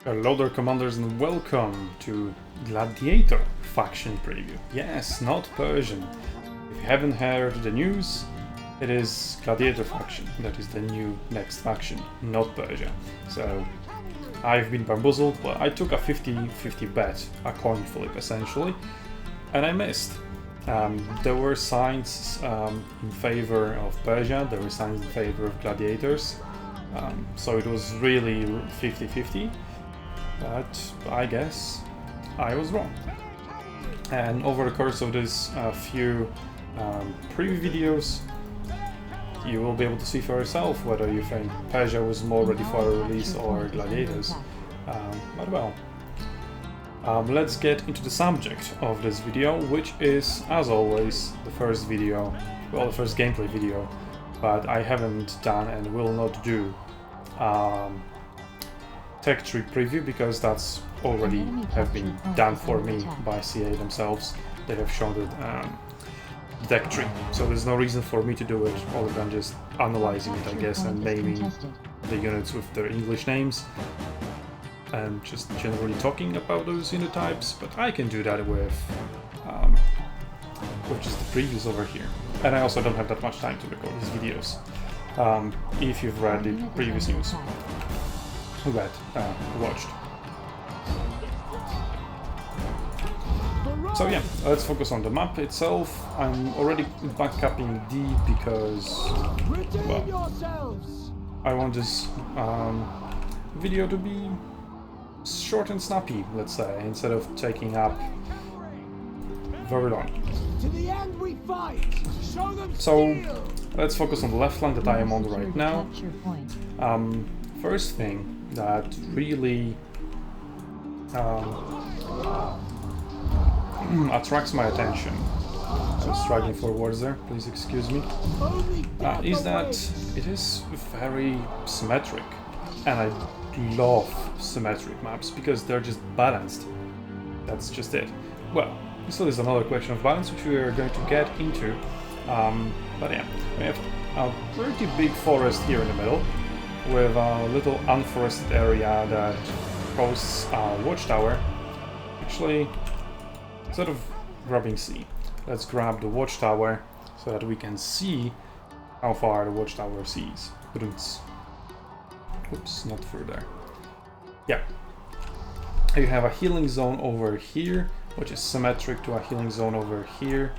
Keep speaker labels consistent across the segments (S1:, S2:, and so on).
S1: Hello there, commanders, and welcome to Gladiator faction preview. Yes, not Persian. If you haven't heard the news, it is Gladiator faction. That is the new next faction, not Persia. So I've been bamboozled. Well, I took a 50-50 bet, a coin flip essentially, and I missed. There were signs in favor of Persia, there were signs in favor of Gladiators, so it was really 50-50. But I guess I was wrong. And over the course of this few preview videos, you will be able to see for yourself whether you think Persia was more ready for a release or Gladiators. But well, let's get into the subject of this video, which is, as always, the first video, well, the first gameplay video, but I haven't done and will not do tech tree preview because that's already have been done for me by CA themselves. They have shown the tech tree, so there's no reason for me to do it other than just analyzing it, I guess, and naming the units with their English names and just generally talking about those unit types. But I can do that with just the previews over here, and I also don't have that much time to record these videos. If you've read the previous news, watched. So yeah, let's focus on the map itself. I'm already backupping D because, well, I want this video to be short and snappy, let's say, instead of taking up very long. So let's focus on the left flank that I am on right now. First thing that really attracts my attention, I'm struggling for words there, please excuse me, is that it is very symmetric, and I love symmetric maps because they're just balanced. That's just it. Well, still is another question of balance which we are going to get into, but yeah, we have a pretty big forest here in the middle, with a little unforested area that hosts a watchtower. Actually, instead of grabbing C, let's grab the watchtower so that we can see how far the watchtower sees. Oops, not through there. Yeah. You have a healing zone over here, which is symmetric to a healing zone over here.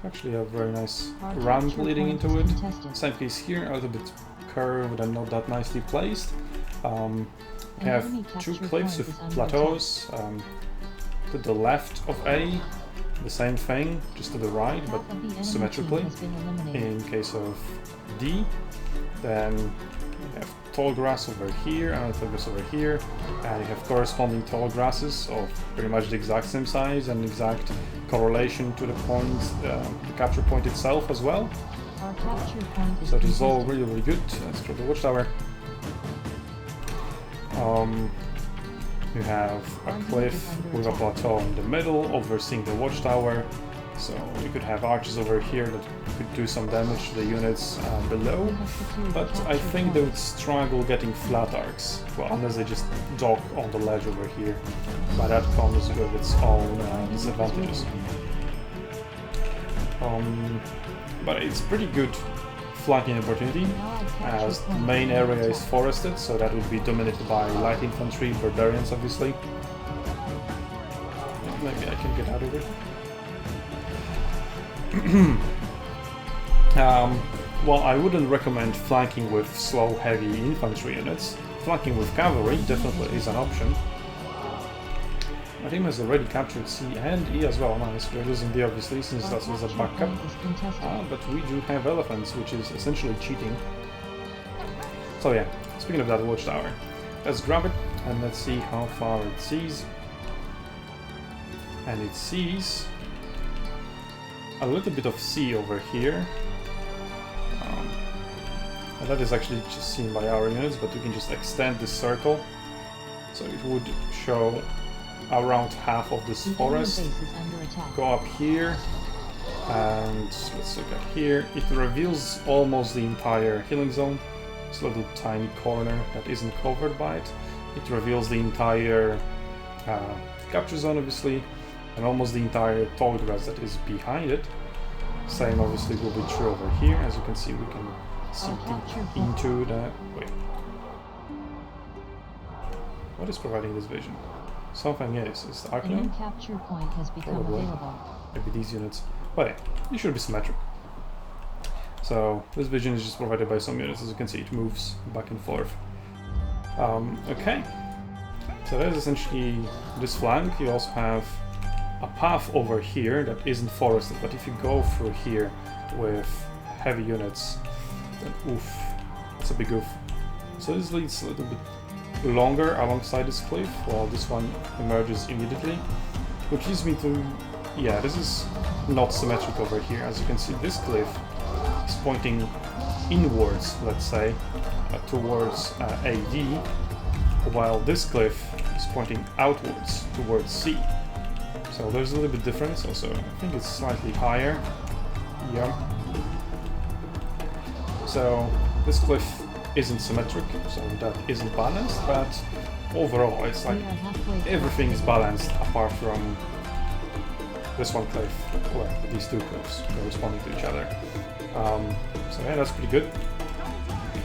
S1: Actually a very nice ramp leading into it. Same case here, a little bit curved and not that nicely placed. We have two cliffs with plateaus. To the left of A, the same thing, just to the right, but symmetrically. In case of D, then we have tall grass over here and tall grass over here, and you have corresponding tall grasses of pretty much the exact same size and exact correlation to the point, the capture point itself as well. So this is all really, really good. Let's go to the watchtower. You have a cliff with a plateau in the middle overseeing the watchtower, so you could have archers over here that could do some damage to the units below, but I think they would struggle getting flat arcs, well, unless they just dock on the ledge over here, but that comes with its own disadvantages. But it's pretty good flanking opportunity, as the main area is forested, so that would be dominated by light infantry, barbarians obviously. Maybe I can get out of it. Well, I wouldn't recommend flanking with slow heavy infantry units. Flanking with cavalry definitely is an option. My team has already captured C and E as well. Nice, we're losing D obviously since that was a backup. But we do have elephants, which is essentially cheating. So yeah, speaking of that watchtower, let's grab it and let's see how far it sees. And it sees a little bit of C over here. And that is actually just seen by our units, but we can just extend this circle. So it would show around half of this forest. Go up here, and let's look at here. It reveals almost the entire healing zone. This little tiny corner that isn't covered by it. It reveals the entire capture zone, obviously, and almost the entire tall grass that is behind it. Same obviously will be true over here. As you can see, we can see deep into the... Wait. What is providing this vision? Something is the Arcno?
S2: A new capture point has become available.
S1: Maybe these units. But yeah, it should be symmetric. So this vision is just provided by some units. As you can see, it moves back and forth. Okay. So that is essentially this flank. You also have a path over here that isn't forested, but if you go through here with heavy units, then oof, that's a big oof. So this leads a little bit longer alongside this cliff, while this one emerges immediately, which leads me to, yeah, this is not symmetric over here. As you can see, this cliff is pointing inwards, let's say, towards AD, while this cliff is pointing outwards towards C. So there's a little bit difference. Also, I think it's slightly higher. Yeah. So this cliff isn't symmetric, so that isn't balanced, but overall it's like everything is balanced apart from this one cliff, where these two cliffs corresponding to each other. So yeah, that's pretty good.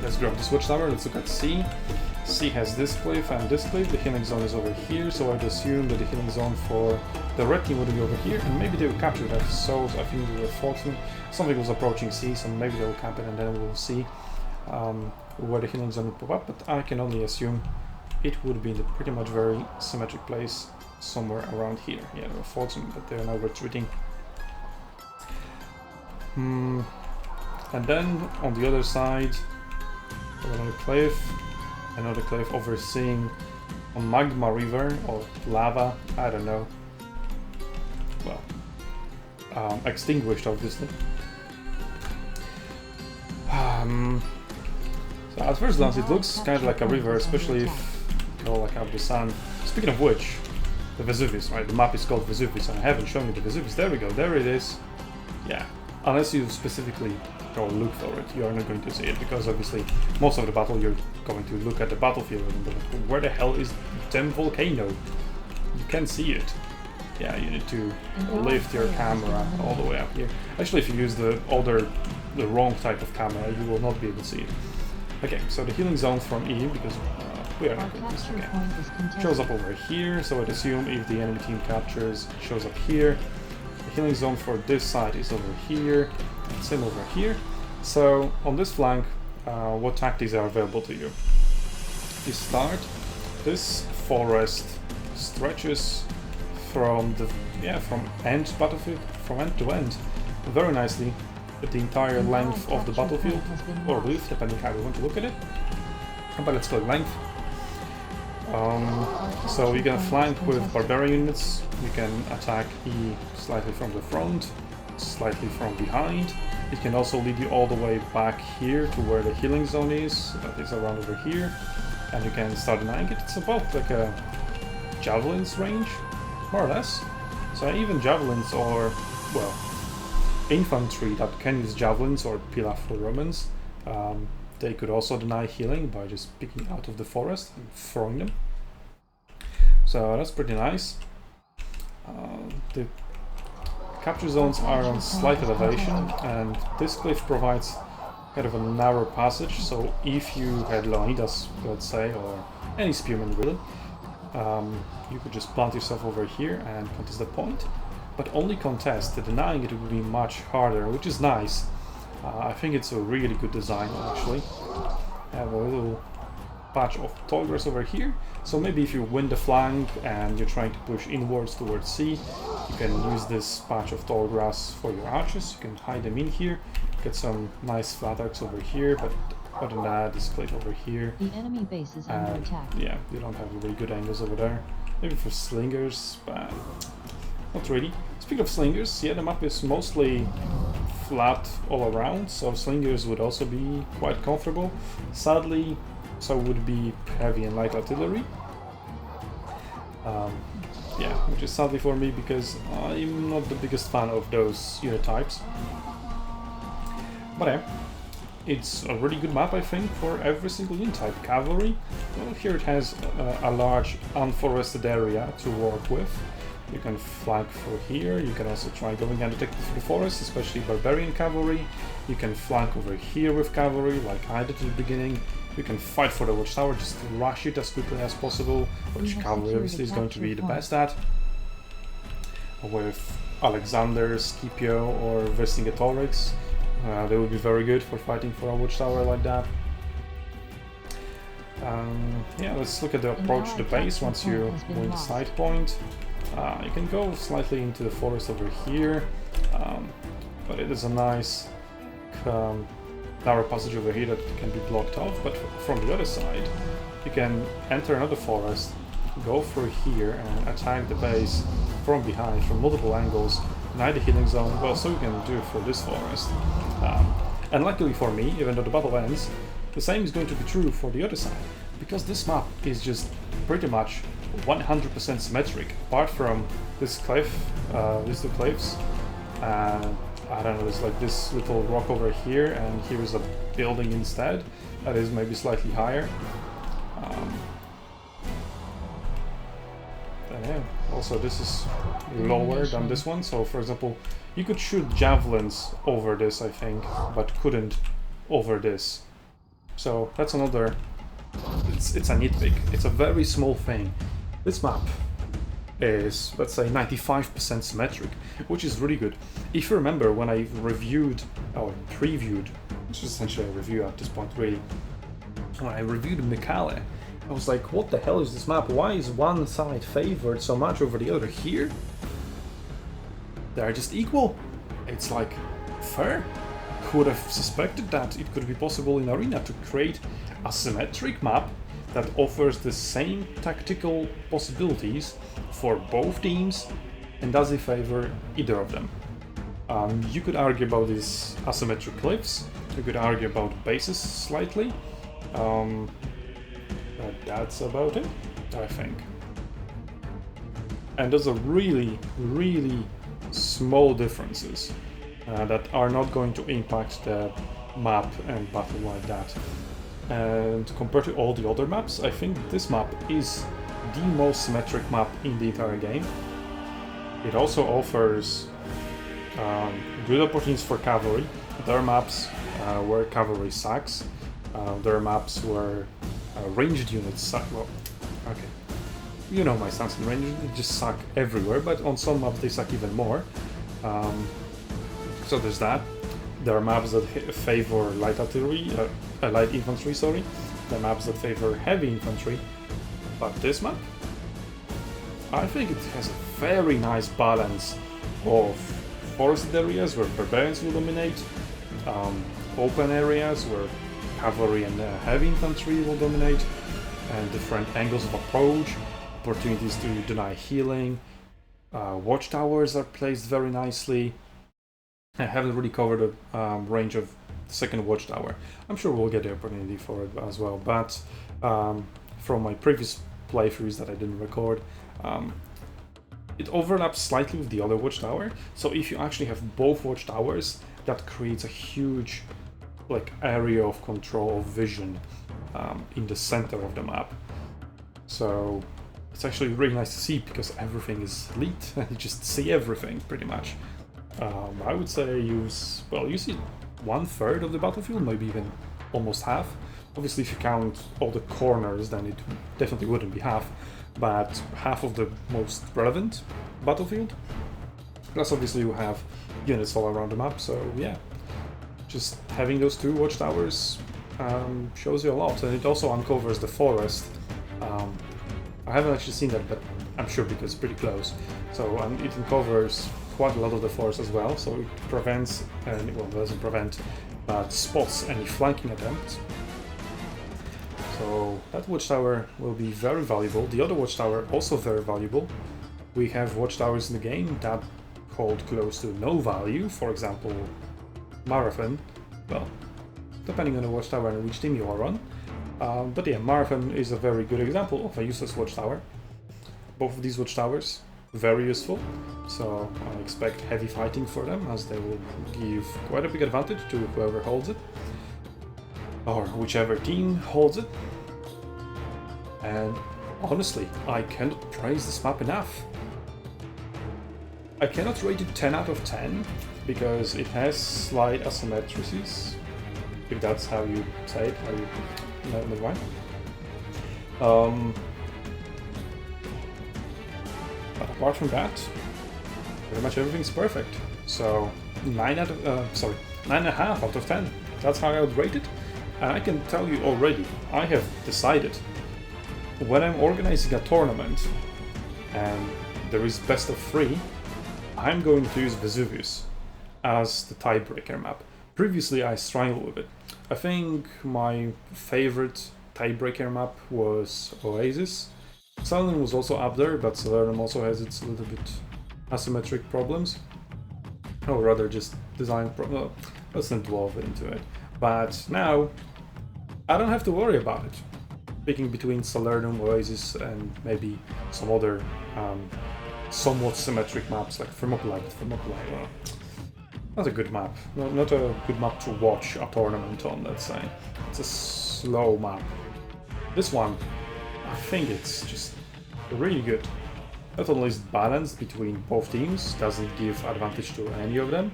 S1: Let's grab the switch tower, let's look at C. C has this cliff and this cliff. The healing zone is over here, so I'd assume that the healing zone for the red team would be over here, and maybe they will capture that. So I think they were fortunate. Something was approaching C, so maybe they will cap it, and then we'll see where the healing zone will pop up. But I can only assume it would be in a pretty much very symmetric place somewhere around here. Yeah, they were fortunate that they are now retreating. And then on the other side, another cliff overseeing a magma river or lava, I don't know. Well, extinguished obviously. So at first glance it looks kind of like a river, especially if you go like up the sun. Speaking of which, the Vesuvius, right? The map is called Vesuvius, and I haven't shown you the Vesuvius. There we go, there it is. Yeah, unless you specifically go look for it, you are not going to see it, because obviously most of the battle you're going to look at the battlefield and be like, where the hell is the damn volcano? You can't see it. Yeah, you need to lift your camera all the way up here. Actually, if you use the wrong type of camera, you will not be able to see it. Okay, so the healing zone from E, because we are not going to use it again, shows up over here, so I'd assume if the enemy team captures, it shows up here. The healing zone for this side is over here, and same over here. So on this flank, what tactics are available to you? You start, this forest stretches from end to end very nicely at the entire length of the battlefield, or width, depending how you want to look at it. But let's call it length. So you can flank with barbarian units, you can attack E slightly from the front, slightly from behind. It can also lead you all the way back here to where the healing zone is, that is around over here, and you can start denying it. It's about like a javelin's range, more or less. So even javelins, or, well, infantry that can use javelins or pilaf for Romans, they could also deny healing by just picking out of the forest and throwing them. So that's pretty nice. The capture zones are on slight elevation, and this cliff provides kind of a narrow passage, so if you had Leonidas, let's say, or any spearman really, you could just plant yourself over here and contest the point. But only contest, denying it would be much harder, which is nice. I think it's a really good design, actually. I have a little patch of tall grass over here, so maybe if you win the flank and you're trying to push inwards towards C, you can use this patch of tall grass for your archers. You can hide them in here, get some nice flat arcs over here, but other than that, this cliff over here.
S2: The enemy base is under attack.
S1: Yeah, you don't have really good angles over there. Maybe for slingers, but not really. Speaking of slingers, yeah, the map is mostly flat all around, so slingers would also be quite comfortable. Sadly, so would be heavy and light artillery. Yeah, which is sadly for me, because I'm not the biggest fan of those unit types. But yeah, it's a really good map, I think, for every single unit type. Cavalry, well, here it has a large unforested area to work with. You can flank through here, you can also try going undetected through the forest, especially barbarian cavalry. You can flank over here with cavalry, like I did at the beginning. You can fight for the watchtower, just rush it as quickly as possible, which cavalry obviously is going to be the best at. With Alexander, Scipio, or Vercingetorix, they would be very good for fighting for a watchtower like that. Yeah, let's look at the approach to the base once you win the side point. You can go slightly into the forest over here, but it is a nice narrow passage over here that can be blocked off, but from the other side you can enter another forest, go through here and attack the base from behind, from multiple angles, deny the healing zone, well, so you can do it for this forest. And luckily for me, even though the battle ends, the same is going to be true for the other side, because this map is just pretty much 100% symmetric, apart from this cliff, these two cliffs. I don't know, there's like this little rock over here, and here is a building instead that is maybe slightly higher. And yeah, also this is lower than this one, so for example, you could shoot javelins over this, I think, but couldn't over this. So that's another, it's a nitpick, it's a very small thing. This map is, let's say, 95% symmetric, which is really good. If you remember, when I reviewed, or previewed, which is essentially a review at this point really, when I reviewed Mikale, I was like, what the hell is this map? Why is one side favored so much over the other? Here, they're just equal. It's like, fair. Who would have suspected that it could be possible in Arena to create a symmetric map that offers the same tactical possibilities for both teams and doesn't favor either of them. You could argue about these asymmetric cliffs, you could argue about bases slightly, but that's about it, I think. And those are really, really small differences that are not going to impact the map and battle like that. And compared to all the other maps, I think this map is the most symmetric map in the entire game. It also offers good opportunities for cavalry. There are maps where cavalry sucks. There are maps where ranged units suck. Well, okay, you know my stance on ranged units just suck everywhere, but on some maps they suck even more. So there's that. There are maps that favor light artillery, light infantry, sorry. There are maps that favor heavy infantry. But this map, I think it has a very nice balance of forested areas where barbarians will dominate, open areas where cavalry and heavy infantry will dominate, and different angles of approach, opportunities to deny healing. Watchtowers are placed very nicely. I haven't really covered the range of the second watchtower. I'm sure we'll get the opportunity for it as well, but from my previous playthroughs that I didn't record, it overlaps slightly with the other watchtower, so if you actually have both watchtowers, that creates a huge area of control of vision in the center of the map. So it's actually really nice to see, because everything is lit and you just see everything pretty much. I would say you see 1/3 of the battlefield, maybe even almost half. Obviously, if you count all the corners, then it definitely wouldn't be half, but half of the most relevant battlefield. Plus, obviously, you have units all around the map, so yeah, just having those two watchtowers shows you a lot, and it also uncovers the forest. I haven't actually seen that, but I'm sure because it's pretty close. So it uncovers quite a lot of the forest as well, so it prevents, well, doesn't prevent, but spots any flanking attempts. So that watchtower will be very valuable. The other watchtower also very valuable. We have watchtowers in the game that hold close to no value, for example Marathon, well, depending on the watchtower and which team you are on. But yeah, Marathon is a very good example of a useless watchtower. Both of these watchtowers very useful, so I expect heavy fighting for them, as they will give quite a big advantage to whoever holds it. or whichever team holds it. And honestly, I cannot praise this map enough. I cannot rate it 10 out of 10 because it has slight asymmetries, if that's how you say it, never mind. But apart from that, pretty much everything's perfect. So 9.5 out of 10. That's how I would rate it. And I can tell you already, I have decided when I'm organizing a tournament and there is best of 3, I'm going to use Vesuvius as the tiebreaker map. Previously I struggled with it. I think my favorite tiebreaker map was Oasis. Salernum was also up there, but Salernum also has its little bit asymmetric problems. Or rather just design problems. Let's not delve into it. But now, I don't have to worry about it. Picking between Salernum, Oasis, and maybe some other somewhat symmetric maps like Thermopylae. Well, not a good map. Not a good map to watch a tournament on, let's say. It's a slow map. This one, I think it's just really good. Not only is it balanced between both teams, doesn't give advantage to any of them,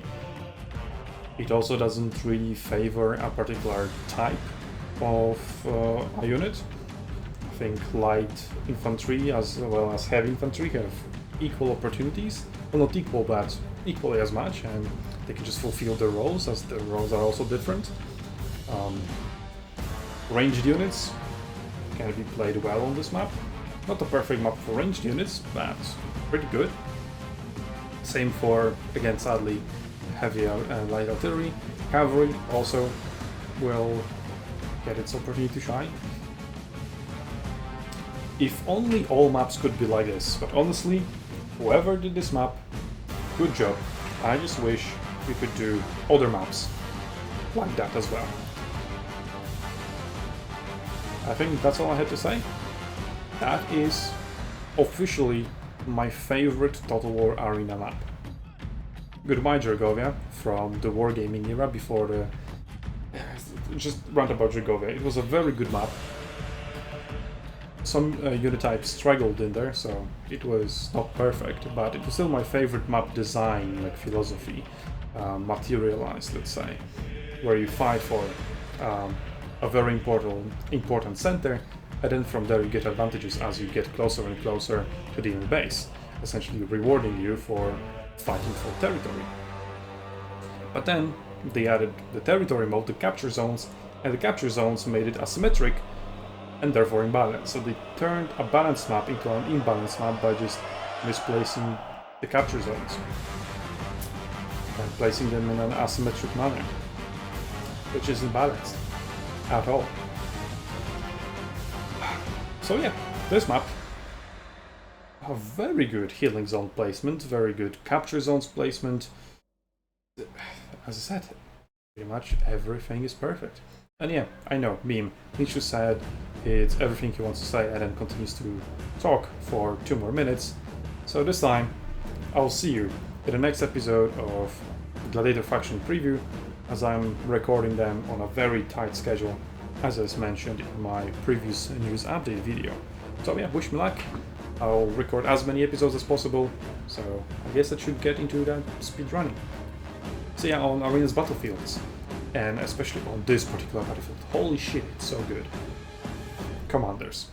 S1: it also doesn't really favor a particular type of a unit. I think light infantry as well as heavy infantry have equal opportunities. Well, not equal, but equally as much, and they can just fulfill their roles, as their roles are also different. Ranged units can be played well on this map. Not the perfect map for ranged units, but pretty good. Same for, again, sadly, heavy and light artillery. Cavalry also will get its opportunity to shine. If only all maps could be like this, but honestly, whoever did this map, good job. I just wish we could do other maps like that as well. I think that's all I had to say. That is officially my favorite Total War Arena map. Goodbye Gergovia from the wargaming era before the... just roundabout Gergovia. It was a very good map. Some unit types struggled in there, so it was not perfect, but it was still my favorite map design, like philosophy, materialized, let's say, where you fight for a very important center, and then from there you get advantages as you get closer and closer to the enemy base, essentially rewarding you for fighting for territory. But then they added the territory mode, the capture zones, and the capture zones made it asymmetric and therefore imbalanced. So they turned a balanced map into an imbalanced map by just misplacing the capture zones and placing them in an asymmetric manner, which isn't balanced at all. So yeah, this map, a very good healing zone placement, very good capture zones placement. As I said, pretty much everything is perfect. And yeah, I know, meme. Nietzsche said it's everything he wants to say and then continues to talk for 2 more minutes. So this time, I'll see you in the next episode of Gladiator Faction Preview, as I'm recording them on a very tight schedule, as I mentioned in my previous news update video. So yeah, wish me luck. I'll record as many episodes as possible, so I guess that should get into that speedrunning. So yeah, on Arena's battlefields, and especially on this particular battlefield. Holy shit, it's so good. Commanders.